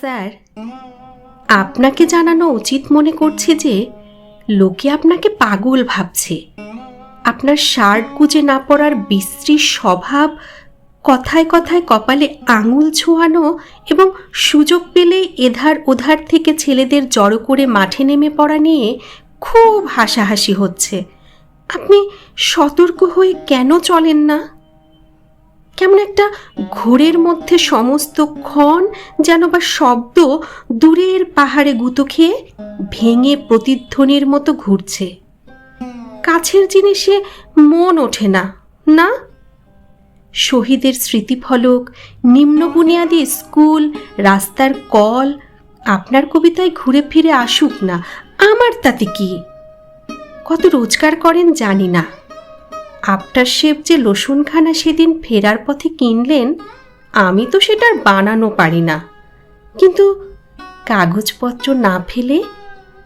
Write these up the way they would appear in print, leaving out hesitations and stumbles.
Sir, আপনাকে জানানো উচিত মনে করছে যে লোকে আপনাকে পাগল ভাবছে। আপনার শার্ট গুজে না পরার বিশ্রী স্বভাব, কথায় কথায় কপালে আঙুল ছোঁয়ানো এবং সুযোগ পেলেই এধার ওধার থেকে ছেলেদের জড়ো করে মাঠে নেমে পড়া নিয়ে খুব হাসাহাসি হচ্ছে। আপনি সতর্ক হয়ে কেন চলেন না? কেমন একটা ঘোরের মধ্যে সমস্ত ক্ষণ যেন বা শব্দ দূরের পাহাড়ে গুঁতো খেয়ে ভেঙে প্রতিধ্বনির মতো ঘুরছে। কাছের জিনিসে মন ওঠে না, না? শহীদের স্মৃতিফলক, নিম্ন বুনিয়াদী স্কুল, রাস্তার কল আপনার কবিতায় ঘুরে ফিরে আসুক না, আমার তাতে কি? কত রোজগার করেন জানি না। আফটার শেভ যে লসুনখানা সেদিন ফেরার পথে কিনলেন, আমি তো সেটার বানানো পারি না, কিন্তু কাগজপত্র না ফেলে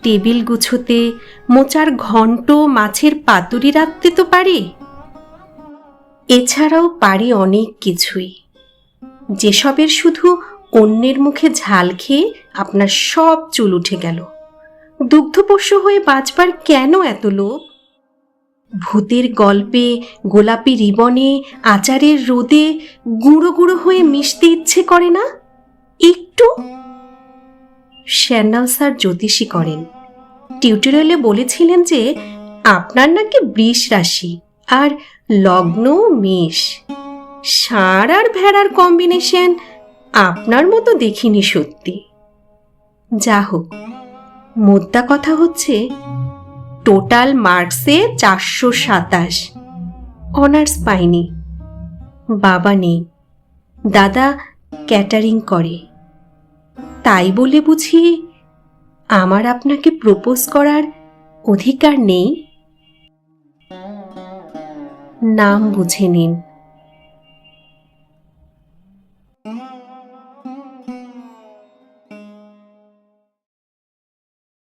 টেবিল গুছোতে, মোচার ঘন্ট, মাছের পাতুরি রাখতে তো পারি। এছাড়াও পারি অনেক কিছুই, যেসবের শুধু অন্যের মুখে ঝাল খেয়ে আপনার সব চুল উঠে গেল। দুগ্ধপোষ্য হয়ে বাঁচবার কেন এত লোভ? ভূতের গল্পে, গোলাপি রিবনে, আচারের রোদে গুঁড়ো গুঁড়ো হয়ে মিশতে ইচ্ছে করে না একটু? শ্যান্নাল স্যার জ্যোতিষী করেন। টিউটোরিয়ালে বলেছিলেন যে আপনার নাকি বৃষ রাশি আর লগ্ন মেষ। ষাঁড় আর ভেড়ার কম্বিনেশন আপনার মতো দেখিনি সত্যি। যা হোক, মোদ্দা কথা হচ্ছে টোটাল মার্কসে 427, অনার্স পাইনি। বাবা নেই, দাদা ক্যাটারিং করে। তাই বলে বুঝি আমার আপনাকে প্রপোজ করার অধিকার নেই? নাম বুঝে নিন।